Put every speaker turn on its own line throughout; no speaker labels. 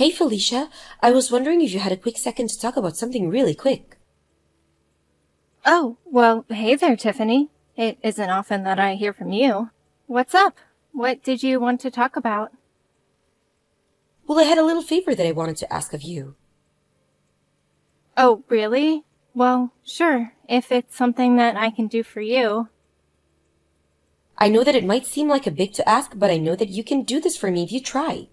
Hey Felicia, I was wondering if you had a quick second to talk about something really quick.
Oh, well, hey there, Tiffany. It isn't often that I hear from you. What's up? What did you want to talk about?
Well, I had a little favor that I wanted to ask of you.
Oh, really? Well, sure, if it's something that I can do for you.
I know that it might seem like a big to ask, but I know that you can do this for me if you try.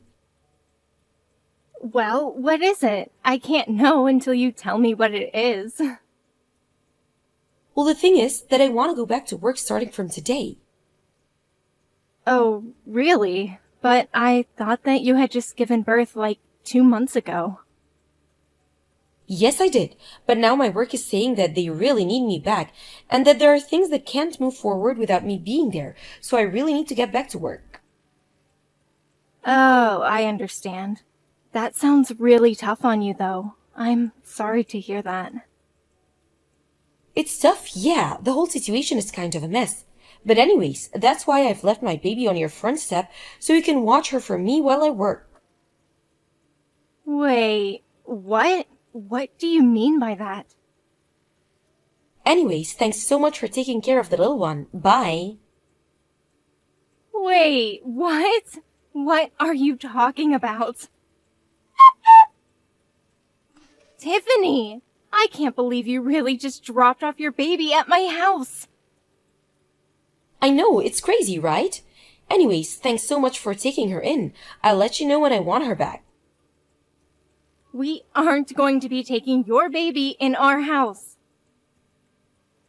Well, what is it? I can't know until you tell me what it is.
Well, the thing is that I want to go back to work starting from today.
Oh, really? But I thought that you had just given birth like 2 months ago.
Yes, I did, but now my work is saying that they really need me back, and that there are things that can't move forward without me being there, so I really need to get back to work.
Oh, I understand. That sounds really tough on you, though. I'm sorry to hear that.
It's tough, yeah, the whole situation is kind of a mess. But anyways, that's why I've left my baby on your front step, so you can watch her for me while I work.
Wait, what? What do you mean by that?
Anyways, thanks so much for taking care of the little one. Bye.
Wait, what? What are you talking about? Tiffany! I can't believe you really just dropped off your baby at my house.
I know, it's crazy, right? Anyways, thanks so much for taking her in. I'll let you know when I want her back.
We aren't going to be taking your baby in our house.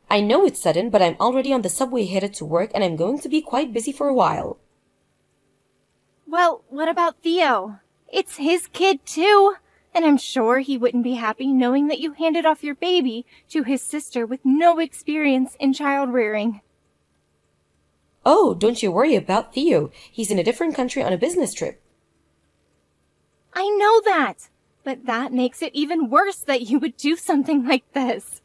I know it's sudden, but I'm already on the subway headed to work and I'm going to be quite busy for a while.
Well, what about Theo? It's his kid too. And I'm sure he wouldn't be happy knowing that you handed off your baby to his sister with no experience in child rearing.
Oh, don't you worry about Theo. He's in a different country on a business trip.
I know that, but that makes it even worse that you would do something like this.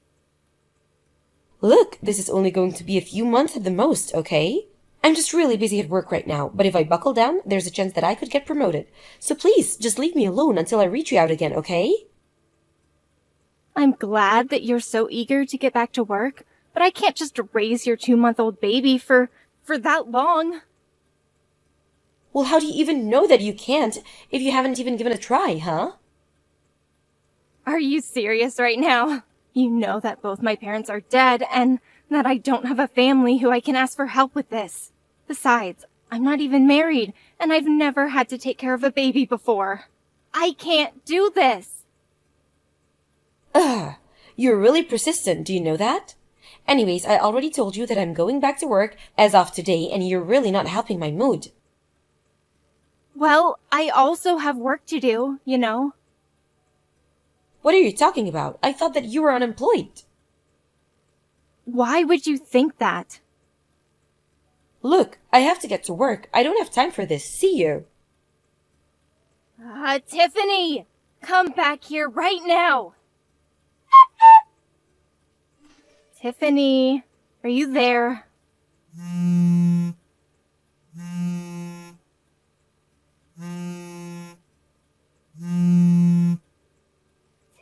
Look, this is only going to be a few months at the most, okay? I'm just really busy at work right now, but if I buckle down, there's a chance that I could get promoted. So please, just leave me alone until I reach you out again, okay?
I'm glad that you're so eager to get back to work, but I can't just raise your 2-month-old baby for that long.
Well, how do you even know that you can't if you haven't even given a try, huh?
Are you serious right now? You know that both my parents are dead and that I don't have a family who I can ask for help with this. Besides, I'm not even married and I've never had to take care of a baby before. I can't do this.
Ugh, you're really persistent, do you know that? Anyways, I already told you that I'm going back to work as of today and you're really not helping my mood.
Well, I also have work to do, you know.
What are you talking about? I thought that you were unemployed.
Why would you think that?
Look, I have to get to work. I don't have time for this. See you.
Tiffany! Come back here right now! Tiffany, are you there?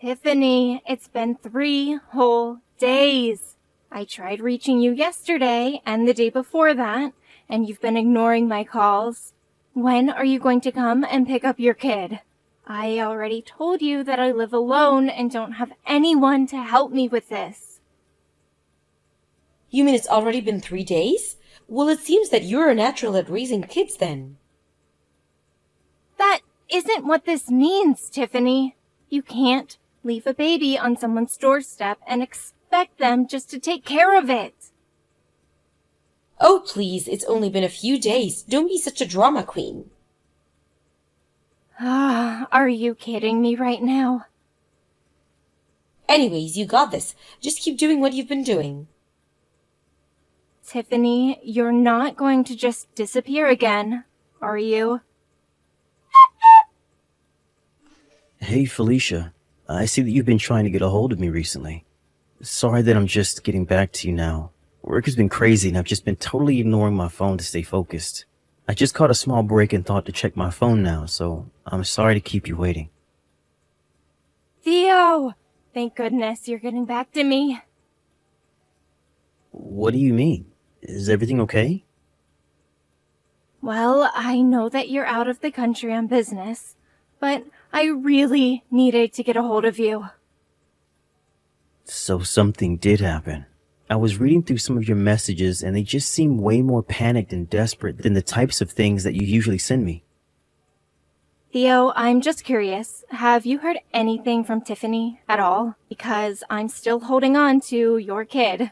Tiffany, it's been 3 whole days. I tried reaching you yesterday and the day before that, and you've been ignoring my calls. When are you going to come and pick up your kid? I already told you that I live alone and don't have anyone to help me with this.
You mean it's already been 3 days? Well, it seems that you're a natural at raising kids then.
That isn't what this means, Tiffany. You can't leave a baby on someone's doorstep and expect them just to take care of it.
Oh, please, it's only been a few days. Don't be such a drama queen.
Are you kidding me right now?
Anyways, you got this. Just keep doing what you've been doing.
Tiffany, you're not going to just disappear again, are you?
Hey, Felicia. I see that you've been trying to get a hold of me recently. Sorry that I'm just getting back to you now. Work has been crazy and I've just been totally ignoring my phone to stay focused. I just caught a small break and thought to check my phone now, so I'm sorry to keep you waiting.
Theo! Thank goodness you're getting back to me.
What do you mean? Is everything okay?
Well, I know that you're out of the country on business, but I really needed to get a hold of you.
So something did happen. I was reading through some of your messages and they just seem way more panicked and desperate than the types of things that you usually send me.
Theo, I'm just curious. Have you heard anything from Tiffany at all? Because I'm still holding on to your kid.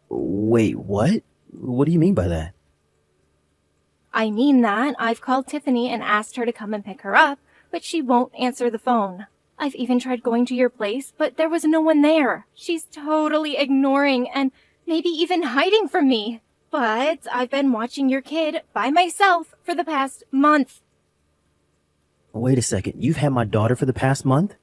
Wait, what? What do you mean by that?
I mean that I've called Tiffany and asked her to come and pick her up, but she won't answer the phone. I've even tried going to your place, but there was no one there. She's totally ignoring and maybe even hiding from me. But I've been watching your kid by myself for the past month.
Wait a second, you've had my daughter for the past month?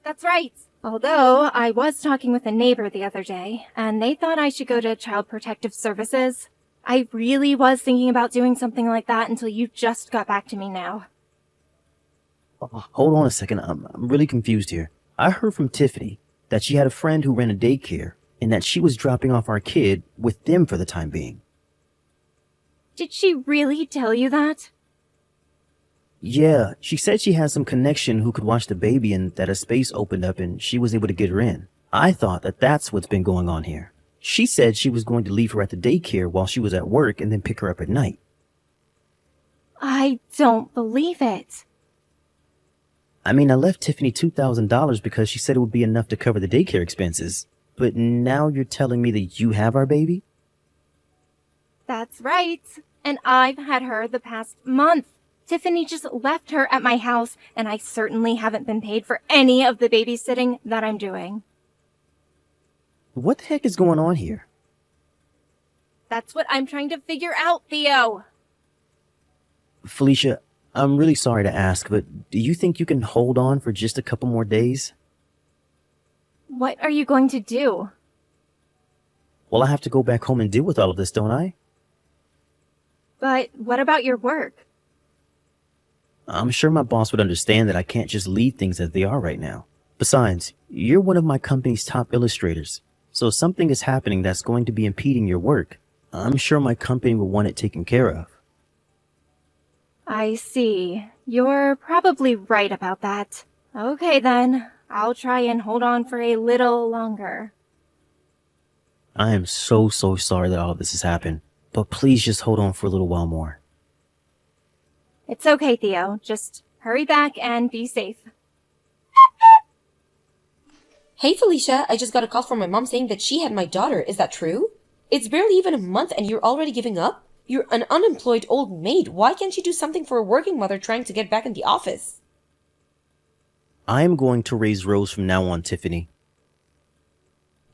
That's right. Although I was talking with a neighbor the other day, and they thought I should go to Child Protective Services. I really was thinking about doing something like that until you just got back to me now.
Hold on a second, I'm really confused here. I heard from Tiffany that she had a friend who ran a daycare and that she was dropping off our kid with them for the time being.
Did she really tell you that?
Yeah, she said she had some connection who could watch the baby and that a space opened up and she was able to get her in. I thought that that's what's been going on here. She said she was going to leave her at the daycare while she was at work and then pick her up at night.
I don't believe it.
I mean, I left Tiffany $2,000 because she said it would be enough to cover the daycare expenses. But now you're telling me that you have our baby?
That's right. And I've had her the past month. Tiffany just left her at my house, and I certainly haven't been paid for any of the babysitting that I'm doing.
What the heck is going on here?
That's what I'm trying to figure out, Theo.
Felicia, I'm really sorry to ask, but do you think you can hold on for just a couple more days?
What are you going to do?
Well, I have to go back home and deal with all of this, don't I?
But what about your work?
I'm sure my boss would understand that I can't just leave things as they are right now. Besides, you're one of my company's top illustrators, so if something is happening that's going to be impeding your work, I'm sure my company will want it taken care of.
I see. You're probably right about that. Okay then, I'll try and hold on for a little longer.
I am so sorry that all of this has happened, but please just hold on for a little while more.
It's okay, Theo. Just hurry back and be safe.
Hey, Felicia, I just got a call from my mom saying that she had my daughter. Is that true? It's barely even a month and you're already giving up? You're an unemployed old maid. Why can't you do something for a working mother trying to get back in the office?
I am going to raise Rose from now on, Tiffany.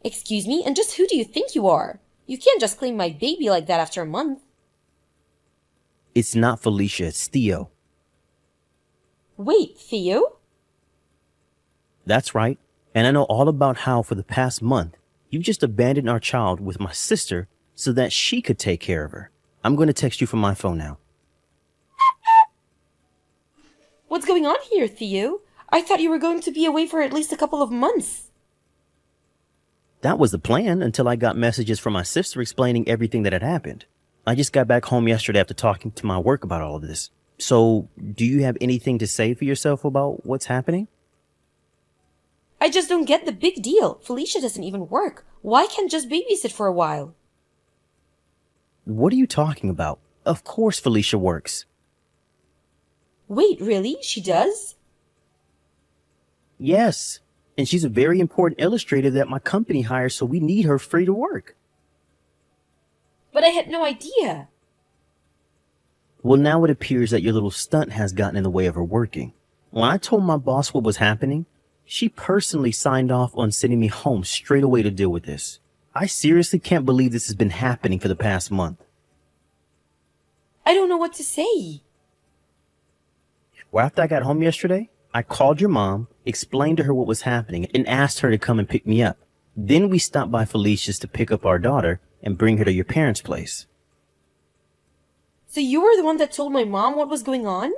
Excuse me, and just who do you think you are? You can't just claim my baby like that after a month.
It's not Felicia, it's Theo.
Wait, Theo?
That's right. And I know all about how for the past month, you just abandoned our child with my sister so that she could take care of her. I'm going to text you from my phone now.
What's going on here, Theo? I thought you were going to be away for at least a couple of months.
That was the plan until I got messages from my sister explaining everything that had happened. I just got back home yesterday after talking to my work about all of this. So, do you have anything to say for yourself about what's happening?
I just don't get the big deal. Felicia doesn't even work. Why can't just babysit for a while?
What are you talking about? Of course Felicia works.
Wait, really? She does?
Yes, and she's a very important illustrator that my company hires, so we need her free to work.
But I had no idea.
Well, now it appears that your little stunt has gotten in the way of her working. When I told my boss what was happening, she personally signed off on sending me home straight away to deal with this. I seriously can't believe this has been happening for the past month.
I don't know what to say.
Well, after I got home yesterday, I called your mom, explained to her what was happening, and asked her to come and pick me up. Then we stopped by Felicia's to pick up our daughter and bring her to your parents' place.
So you were the one that told my mom what was going on?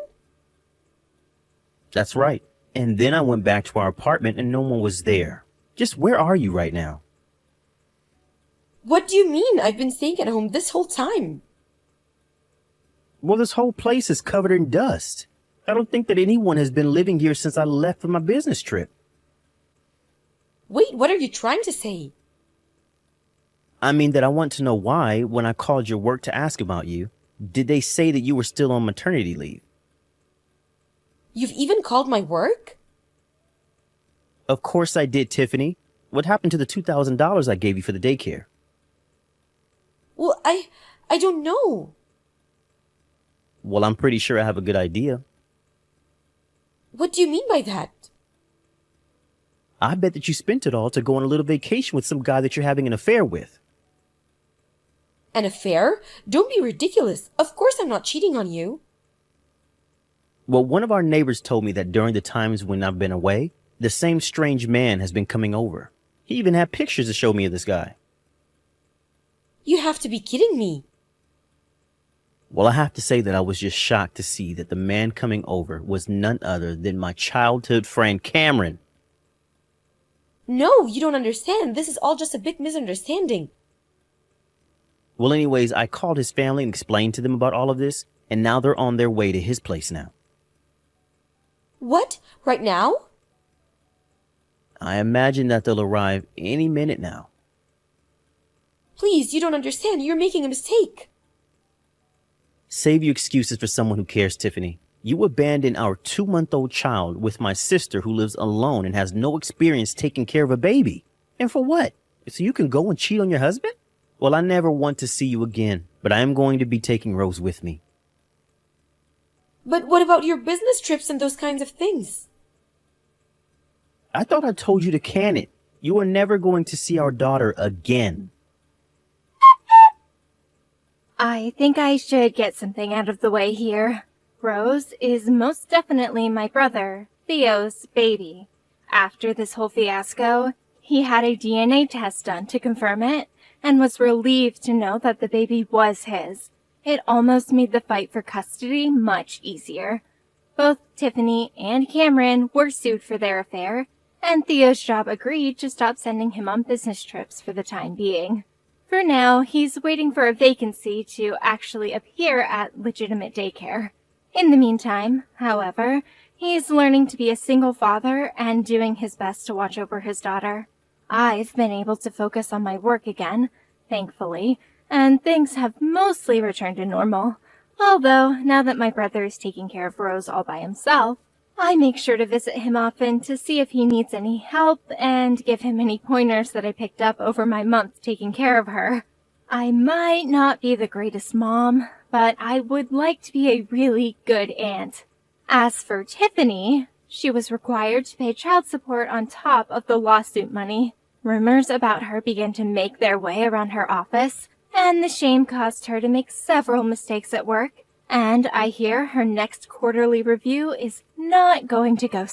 That's right. And then I went back to our apartment and no one was there. Just where are you right now?
What do you mean? I've been staying at home this whole time.
Well, this whole place is covered in dust. I don't think that anyone has been living here since I left for my business trip.
Wait, what are you trying to say?
I mean that I want to know why, when I called your work to ask about you, did they say that you were still on maternity leave?
You've even called my work?
Of course I did, Tiffany. What happened to the $2,000 I gave you for the daycare?
Well, I don't know.
Well, I'm pretty sure I have a good idea.
What do you mean by that?
I bet that you spent it all to go on a little vacation with some guy that you're having an affair with.
An affair? Don't be ridiculous. Of course I'm not cheating on you.
Well, one of our neighbors told me that during the times when I've been away, the same strange man has been coming over. He even had pictures to show me of this guy.
You have to be kidding me.
Well, I have to say that I was just shocked to see that the man coming over was none other than my childhood friend Cameron.
No, you don't understand. This is all just a big misunderstanding.
Well, anyways, I called his family and explained to them about all of this, and now they're on their way to his place now.
What? Right now?
I imagine that they'll arrive any minute now.
Please, you don't understand. You're making a mistake.
Save your excuses for someone who cares, Tiffany. You abandoned our 2-month-old child with my sister who lives alone and has no experience taking care of a baby. And for what? So you can go and cheat on your husband? Well, I never want to see you again, but I am going to be taking Rose with me.
But what about your business trips and those kinds of things?
I thought I told you to can it. You are never going to see our daughter again.
I think I should get something out of the way here. Rose is most definitely my brother, Theo's baby. After this whole fiasco, he had a DNA test done to confirm it and was relieved to know that the baby was his. It almost made the fight for custody much easier. Both Tiffany and Cameron were sued for their affair, and Theo's job agreed to stop sending him on business trips for the time being. For now, he's waiting for a vacancy to actually appear at legitimate daycare. In the meantime, however, he's learning to be a single father and doing his best to watch over his daughter. I've been able to focus on my work again, thankfully, and things have mostly returned to normal. Although, now that my brother is taking care of Rose all by himself, I make sure to visit him often to see if he needs any help and give him any pointers that I picked up over my month taking care of her. I might not be the greatest mom, but I would like to be a really good aunt. As for Tiffany, she was required to pay child support on top of the lawsuit money. Rumors about her began to make their way around her office, and the shame caused her to make several mistakes at work. And I hear her next quarterly review is not going to go